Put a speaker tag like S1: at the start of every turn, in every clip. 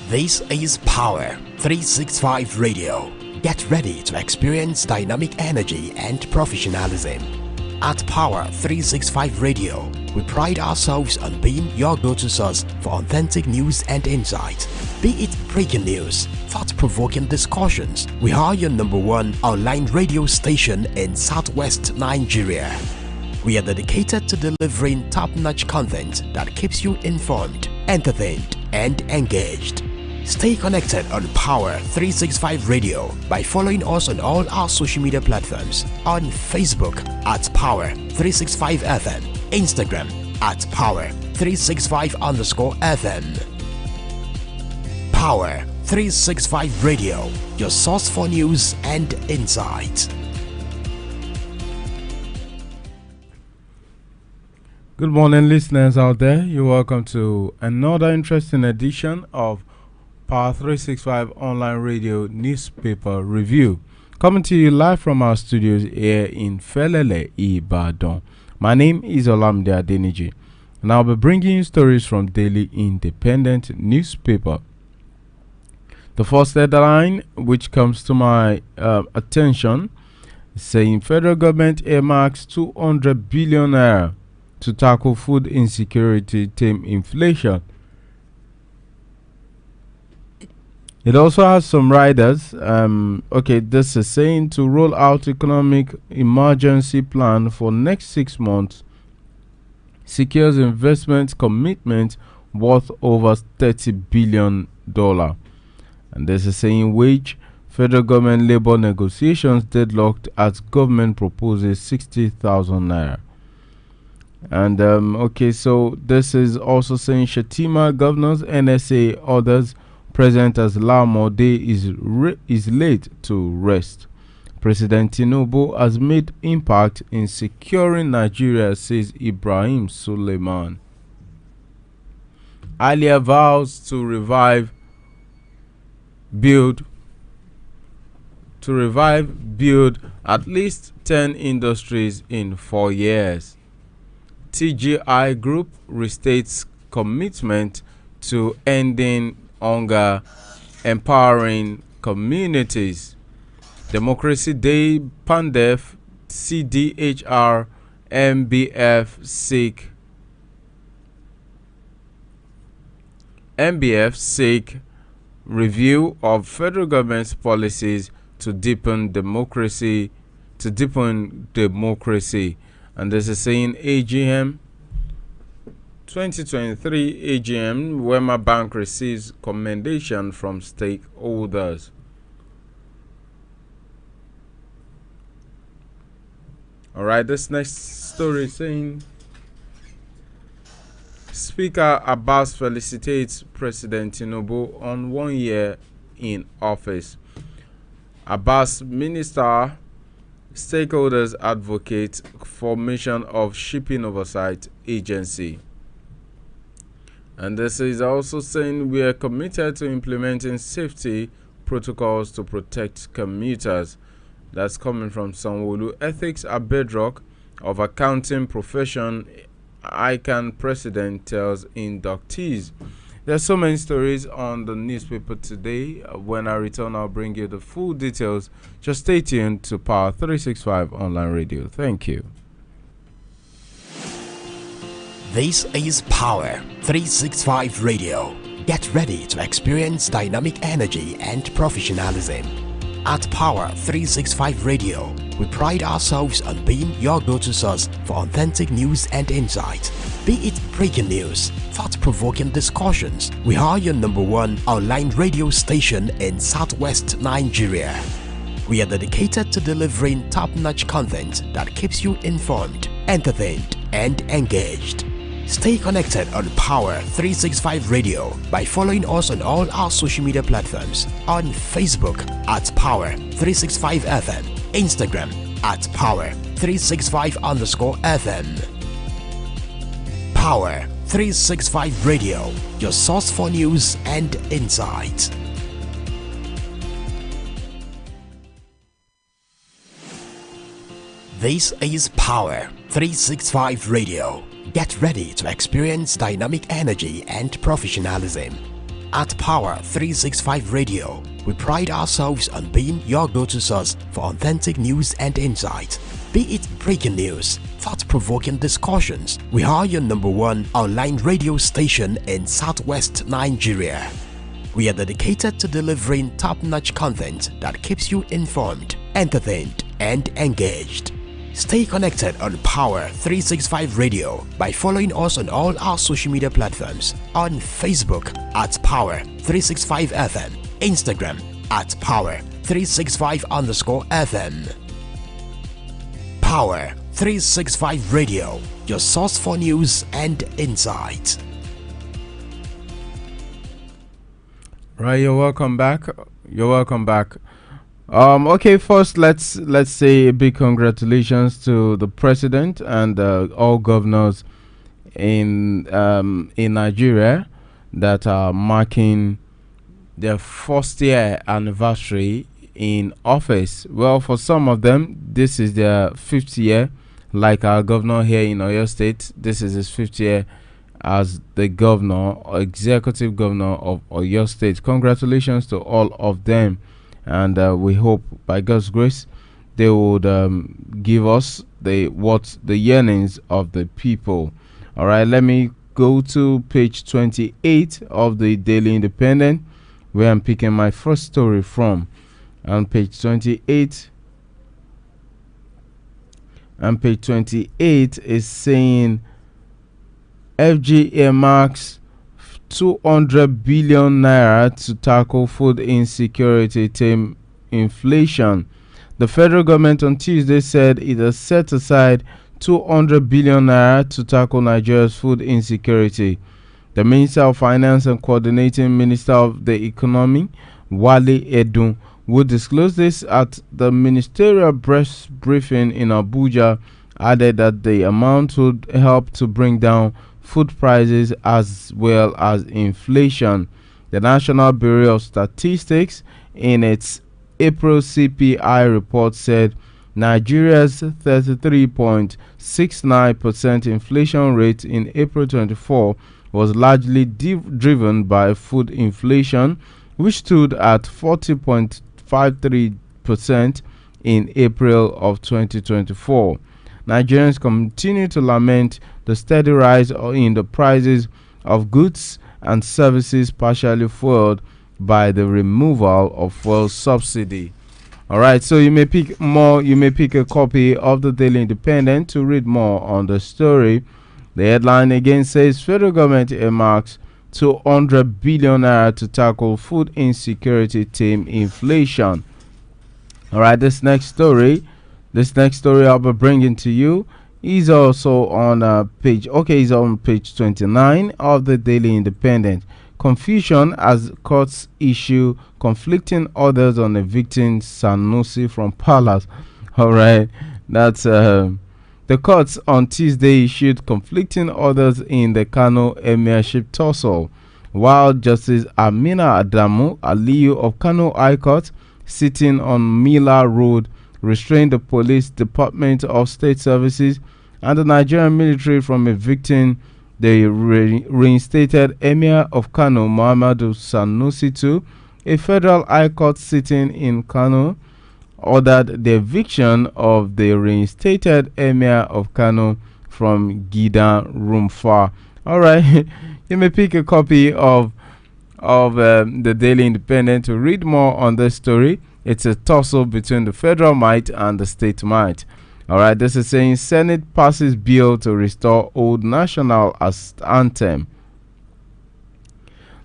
S1: This is Power 365 Radio. Get ready to experience dynamic energy and professionalism. At Power 365 Radio, we pride ourselves on being your go-to source for authentic news and insight. Be it breaking news, thought-provoking discussions, we are your #1 online radio station in Southwest Nigeria. We are dedicated to delivering top-notch content that keeps you informed, entertained, and engaged. Stay connected on Power 365 Radio by following us on all our social media platforms, on Facebook at Power 365 FM, Instagram at Power 365_FM. Power 365 Radio, your source for news and insight.
S2: Good morning, listeners out there. You're welcome to another interesting edition of Power 365 Online Radio Newspaper Review, coming to you live from our studios here in Felele, Ibadan. My name is Olamide Adeniji, and I'll be bringing you stories from Daily Independent newspaper. The first headline which comes to my attention is saying federal government earmarks 200 billion naira to tackle food insecurity, tame inflation. It also has some riders. This is saying to roll out economic emergency plan for next 6 months, secures investment commitment worth over $30 billion. And this is saying wage, federal government labor negotiations deadlocked as government proposes 60,000 naira. And so this is also saying Shatima governors, NSA orders President as Lamode is late to rest. President Tinubu has made impact in securing Nigeria, says Ibrahim Suleiman. Alia vows to revive, build at least 10 industries in 4 years. TGI Group restates commitment to ending hunger, empowering communities. Democracy Day, Pandef, CDHR, MBF seek review of federal government's policies to deepen democracy. And this is saying AGM 2023 AGM, Wema Bank receives commendation from stakeholders. Alright, this next story is saying Speaker Abbas felicitates President Tinubu on 1 year in office. Abbas minister stakeholders advocate formation of shipping oversight agency. And this is also saying we are committed to implementing safety protocols to protect commuters. That's coming from Sanwo-Olu. Ethics are bedrock of accounting profession, ICANN president tells inductees. There's so many stories on the newspaper today. When I return, I'll bring you the full details. Just stay tuned to Power 365 Online Radio. Thank you.
S1: This is Power 365 Radio. Get ready to experience dynamic energy and professionalism. At Power 365 Radio, we pride ourselves on being your go-to source for authentic news and insight. Be it breaking news, thought-provoking discussions, we are your #1 online radio station in Southwest Nigeria. We are dedicated to delivering top-notch content that keeps you informed, entertained, and engaged. Stay connected on Power 365 Radio by following us on all our social media platforms, on Facebook at Power 365 FM, Instagram at Power 365_FM. Power 365 Radio, your source for news and insight. This is Power 365 Radio. Get ready to experience dynamic energy and professionalism. At Power 365 Radio, we pride ourselves on being your go-to source for authentic news and insights. Be it breaking news, thought-provoking discussions, we are your #1 online radio station in Southwest Nigeria. We are dedicated to delivering top-notch content that keeps you informed, entertained, and engaged. Stay connected on Power 365 Radio by following us on all our social media platforms, on Facebook at Power 365 FM, Instagram at Power 365_FM. Power 365 Radio, your source for news and insight.
S2: Right, you're welcome back. Okay, first let's say a big congratulations to the president and all governors in Nigeria that are marking their first year anniversary in office. Well, for some of them, this is their 5th year. Like our governor here in Oyo State, this is his 5th year as the governor, or executive governor of Oyo State. Congratulations to all of them. And we hope, by God's grace, they would give us the yearnings of the people. All right, let me go to page 28 of the Daily Independent, where I'm picking my first story from. On page 28, is saying FG earmarks 200 billion naira to tackle food insecurity, tame inflation. The federal government on Tuesday said it has set aside 200 billion naira to tackle Nigeria's food insecurity. The Minister of Finance and Coordinating Minister of the Economy, Wale Edun, will disclose this at the ministerial press briefing in Abuja, added that the amount would help to bring down food prices as well as inflation. The National Bureau of Statistics, in its April CPI report, said Nigeria's 33.69% inflation rate in April 24 was largely driven by food inflation, which stood at 40.53% in April of 2024. Nigerians continue to lament the steady rise in the prices of goods and services, partially fueled by the removal of fuel subsidy. All right, so you may pick a copy of the Daily Independent to read more on the story. The headline again says federal government earmarks 200 billion naira to tackle food insecurity, tame inflation. All right, this next story I'll be bringing to you is also on is on page 29 of the Daily Independent. Confusion as courts issue conflicting orders on evicting Sanusi from Palace. All right, that's the courts on Tuesday issued conflicting orders in the Kano Emirship tussle, while Justice Amina Adamu Aliyu of Kano High Court, sitting on Mila Road, restrained the Police Department of State Services and the Nigerian military from evicting the reinstated Emir of Kano, Muhammadu Sanusi II. A federal high court sitting in Kano ordered the eviction of the reinstated Emir of Kano from Gidan Rumfa. All right, you may pick a copy of the Daily Independent to read more on this story. It's a tussle between the federal might and the state might. All right, this is saying Senate passes bill to restore old national anthem.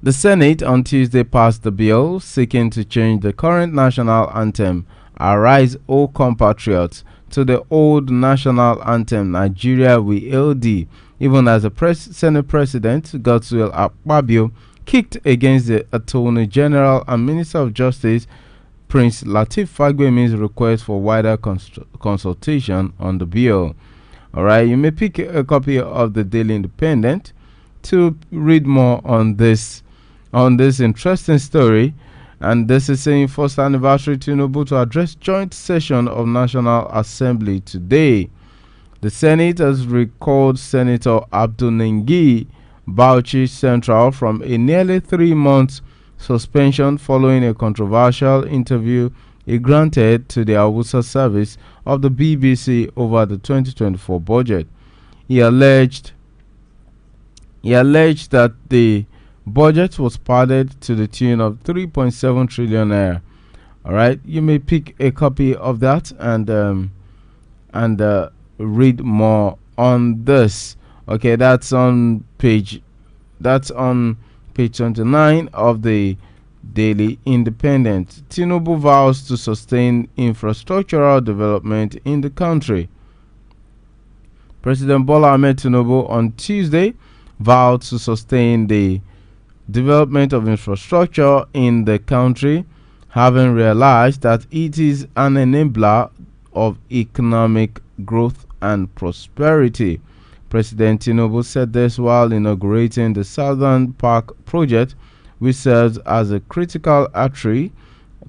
S2: The Senate on Tuesday passed the bill seeking to change the current national anthem, Arise, O Compatriots, to the old national anthem, Nigeria We LD, even as the Senate President, Godswill Akpabio, kicked against the Attorney General and Minister of Justice, Prince Lateef Fagbemi's request for wider consultation on the bill. All right, you may pick a copy of the Daily Independent to read more on this interesting story. And this is saying first anniversary Tinubu to address joint session of National Assembly today. The Senate has recalled Senator Abdul Nengi Bauchi Central from a nearly 3 month suspension following a controversial interview he granted to the Hausa service of the BBC over the 2024 budget. He alleged that the budget was padded to the tune of 3.7 trillion naira. All right, you may pick a copy of that and read more on this. Okay, that's on page 29 of the Daily Independent. Tinubu vows to sustain infrastructural development in the country. President Bola Ahmed Tinubu on Tuesday vowed to sustain the development of infrastructure in the country, having realized that it is an enabler of economic growth and prosperity. President Tinubu said this while inaugurating the Southern Park project, which serves as a critical artery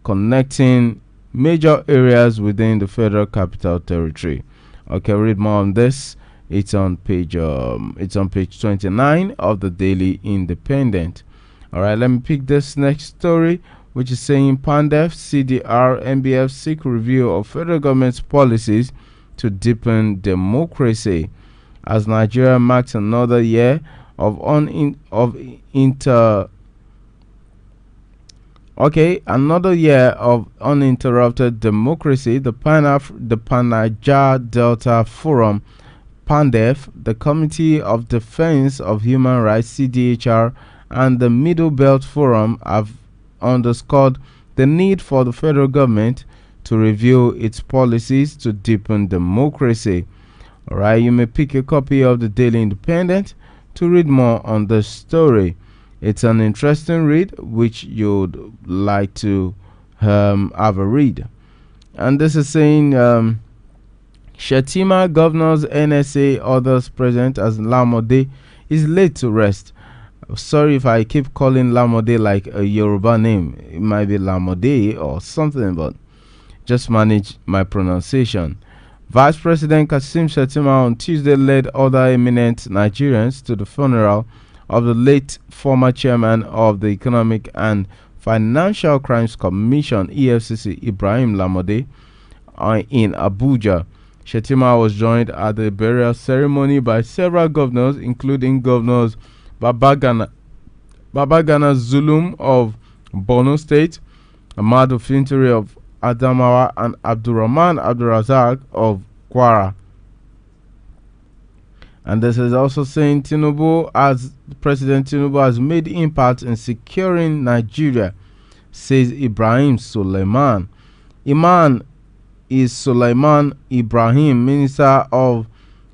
S2: connecting major areas within the Federal Capital Territory. Okay, read more on this. It's on page 29 of the Daily Independent. All right, let me pick this next story, which is saying PANDEF, CDR, MBF seek review of federal government's policies to deepen democracy. As Nigeria marks another year of uninterrupted democracy, the Pan-Niger Delta Forum, PANDEF, the Committee of Defense of Human Rights, CDHR, and the Middle Belt Forum have underscored the need for the federal government to review its policies to deepen democracy. All right, you may pick a copy of the Daily Independent to read more on this story. It's an interesting read which you'd like to have a read. And this is saying Shetima, governors, NSA, others present as Lamode is laid to rest. Sorry if I keep calling Lamode like a Yoruba name. It might be Lamode or something, but just manage my pronunciation. Vice President Kassim Shetima on Tuesday led other eminent Nigerians to the funeral of the late former chairman of the Economic and Financial Crimes Commission, EFCC, Ibrahim Lamode, in Abuja. Shetima was joined at the burial ceremony by several governors, including governors Babagana Zulum of Borno State, Ahmadu Fintiri of Adamawa, and Abdurrahman Abdurazak of Kwara. And this is also saying President Tinubu has made impact in securing Nigeria, says Ibrahim Suleiman. Iman is Suleiman Ibrahim, Minister of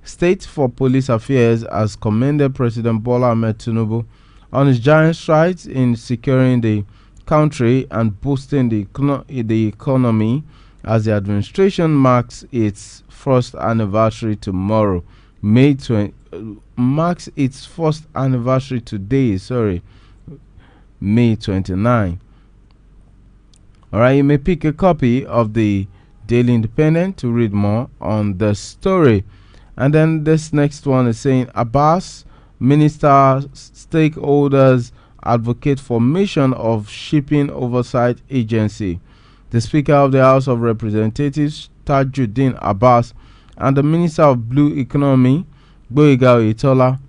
S2: State for Police Affairs, has commended President Bola Ahmed Tinubu on his giant strides in securing the country and boosting the economy as the administration marks its first anniversary tomorrow. Marks its first anniversary today, May 29. All right, you may pick a copy of the Daily Independent to read more on the story. And then this next one is saying Abbas, minister, stakeholders advocate formation of shipping oversight agency. The Speaker of the House of Representatives, Tajuddin Abbas, and the Minister of Blue Economy, Gboyega Oyetola,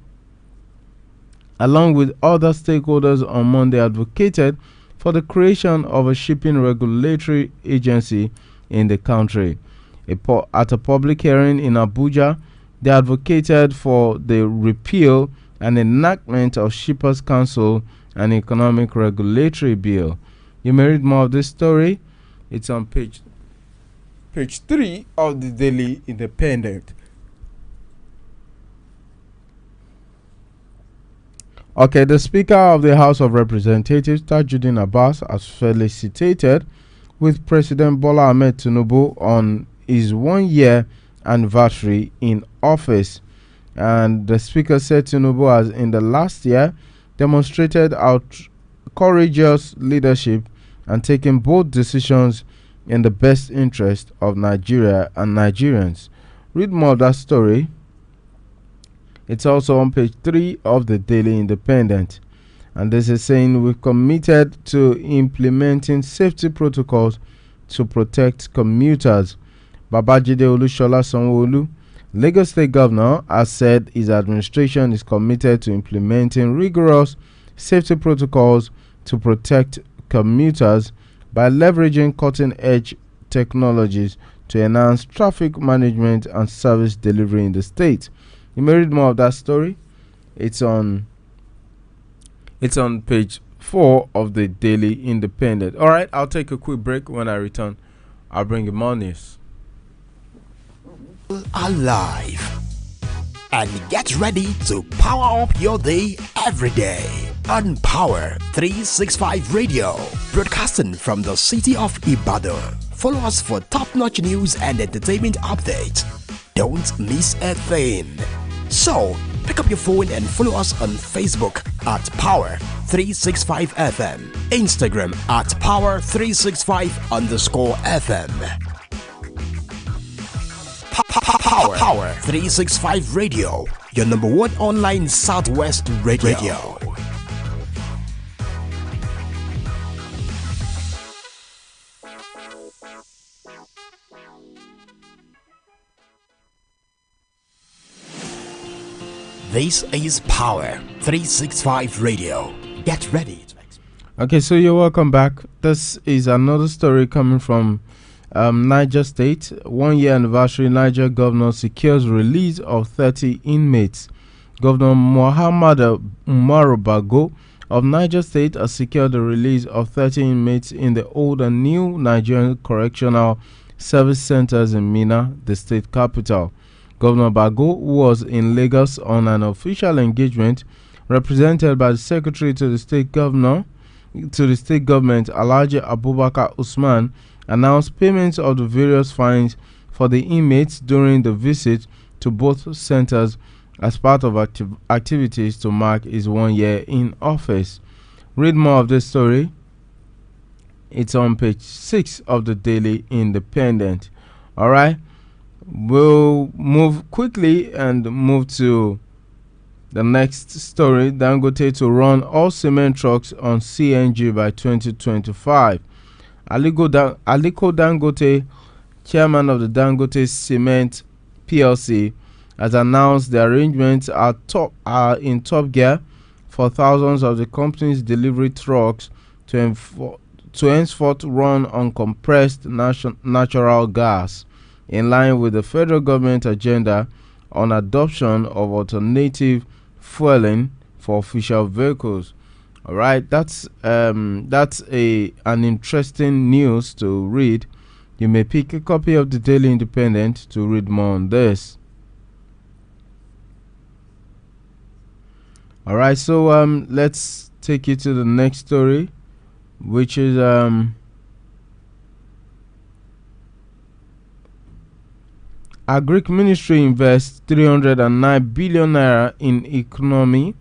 S2: along with other stakeholders on Monday, advocated for the creation of a shipping regulatory agency in the country. At a public hearing in Abuja, they advocated for the repeal and enactment of Shippers Council and Economic Regulatory Bill. You may read more of this story. It's on page 3 of the Daily Independent. Okay, the Speaker of the House of Representatives, Tajuddin Abbas, has felicitated with President Bola Ahmed Tinubu on his 1-year anniversary in office. And the Speaker said Tinubu has, in the last year, demonstrated courageous leadership and taken bold decisions in the best interest of Nigeria and Nigerians. Read more of that story. It's also on page 3 of the Daily Independent. And this is saying we've committed to implementing safety protocols to protect commuters. Babajide Olushola Sanwo-Olu, Lagos State Governor, has said his administration is committed to implementing rigorous safety protocols to protect commuters by leveraging cutting-edge technologies to enhance traffic management and service delivery in the state. You may read more of that story. It's on page 4 of the Daily Independent. All right, I'll take a quick break. When I return, I'll bring you more news.
S1: Alive. And get ready to power up your day every day on Power 365 Radio, broadcasting from the city of Ibadan. Follow us for top-notch news and entertainment updates. Don't miss a thing. So, pick up your phone and follow us on Facebook at Power 365 FM, Instagram at Power365_FM. Power 365 Radio, your number one online Southwest radio. This is Power 365 Radio. Get ready.
S2: Okay, so you're welcome back. This is another story coming from Niger State. 1 year anniversary, Niger governor secures release of 30 inmates. Governor Muhammad Umaru Bago of Niger State has secured the release of 30 inmates in the old and new Nigerian correctional service centers in Minna, the state capital. Governor Bago, who was in Lagos on an official engagement represented by the secretary to the state government, Alhaji Abubakar Usman, announced payments of the various fines for the inmates during the visit to both centers as part of activities to mark his 1 year in office. Read more of this story. It's on page 6 of the Daily Independent. All right. We'll move quickly and move to the next story. Dangote to run all cement trucks on CNG by 2025. Aliko Dangote, chairman of the Dangote Cement PLC, has announced the arrangements are in top gear for thousands of the company's delivery trucks to henceforth run on compressed natural gas, in line with the federal government agenda on adoption of alternative fueling for official vehicles. All right, that's an interesting news to read. You may pick a copy of the Daily Independent to read more on this. All right, so let's take you to the next story, which is Agric Ministry invests 309 billion naira in economy.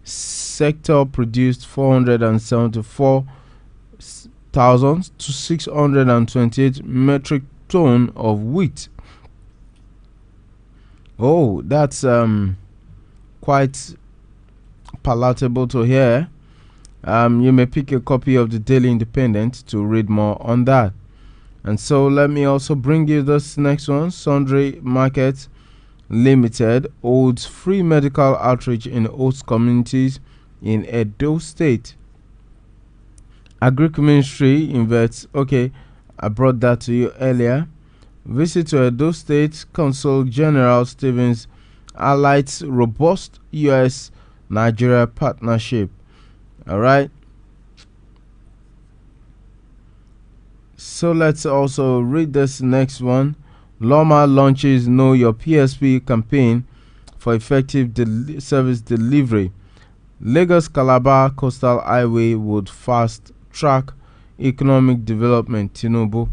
S2: Sector produced 474,000 to 628 metric ton of wheat. Oh, that's quite palatable to hear. You may pick a copy of the Daily Independent to read more on that. And so let me also bring you this next one. Sundry Market Limited holds free medical outreach in host communities in Edo State. Agric Ministry invests. Okay, I brought that to you earlier. Visit to Edo State. Consul General Stevens highlights robust U.S.-Nigeria partnership. All right. So let's also read this next one. Loma launches Know Your PSP campaign for effective service delivery. Lagos Calabar Coastal Highway would fast track economic development. Tinubu.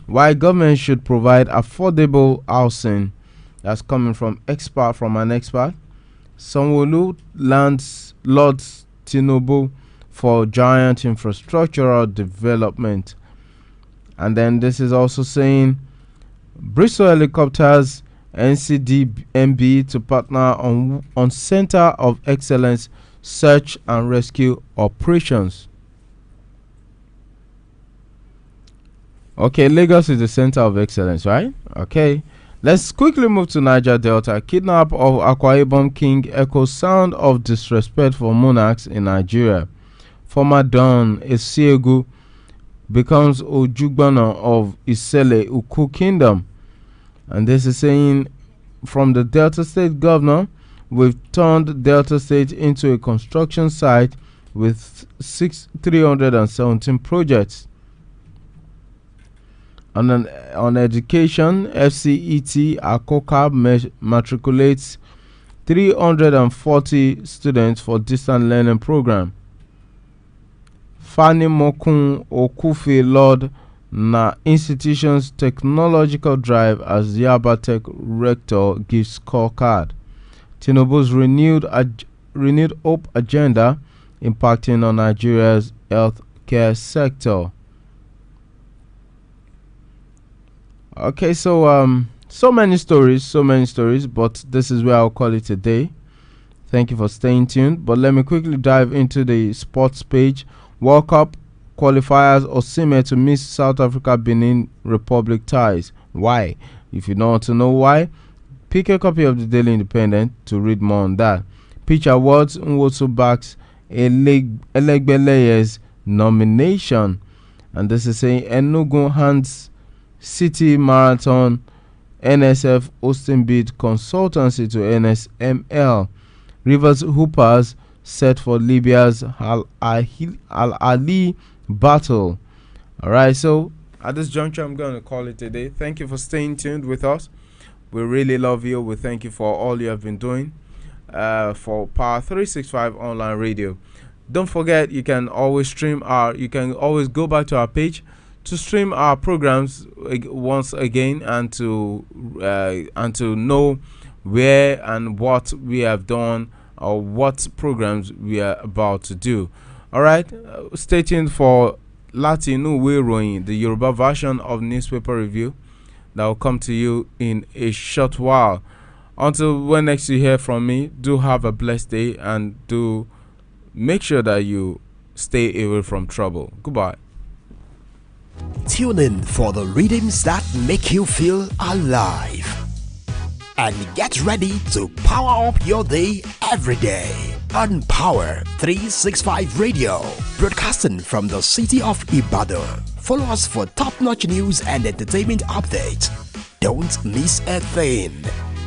S2: Why government should provide affordable housing. That's coming from an expert. Sanwo-Olu lands Lord Tinubu for giant infrastructural development. And then this is also saying Bristol helicopters NCDMB to partner on Center of Excellence Search and Rescue Operations. Okay, Lagos is the Center of Excellence, right? Okay. Let's quickly move to Niger Delta. Kidnap of Akwa Ibom King echoes sound of disrespect for monarchs in Nigeria. Former Don Esiegu becomes Ojugbana of Isele Uku Kingdom. And this is saying from the Delta State governor, we've turned Delta State into a construction site with 317 projects. On education, FCET Akoka matriculates 340 students for distant learning program. Fani Mokun Okufi Lord na institution's technological drive as Yaba Tech rector gives scorecard. Tinubu's renewed hope agenda impacting on Nigeria's healthcare sector. Okay, so many stories, but this is where I'll call it a day. Thank you for staying tuned. But let me quickly dive into the sports page. World Cup qualifiers Osimhen to miss South Africa Benin Republic ties. Why? If you don't want to know why, pick a copy of the Daily Independent to read more on that. Pitch Awards, Nwosu backs Elegbeleye's nomination. And this is saying Enugu hands City Marathon NSF Austin bid consultancy to NSML. Rivers Hoopers set for Libya's Al-Ali battle. Alright, so at this juncture I'm going to call it a day. Thank you for staying tuned with us. We really love you. We thank you for all you have been doing for Power 365 online radio. Don't forget, you can always go back to our page to stream our programs once again and to know where and what we have done or what programs we are about to do. All right, stay tuned for Latinu Weroyin, the Yoruba version of newspaper review that will come to you in a short while. Until when next you hear from me, do have a blessed day and do make sure that you stay away from trouble. Goodbye.
S1: Tune in for the rhythms that make you feel alive. And get ready to power up your day every day on Power 365 Radio, broadcasting from the city of Ibadan. Follow us for top-notch news and entertainment updates. Don't miss a thing.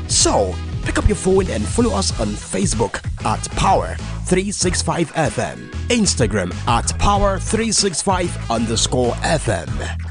S1: So, pick up your phone and follow us on Facebook at Power 365 FM, Instagram at Power365_FM.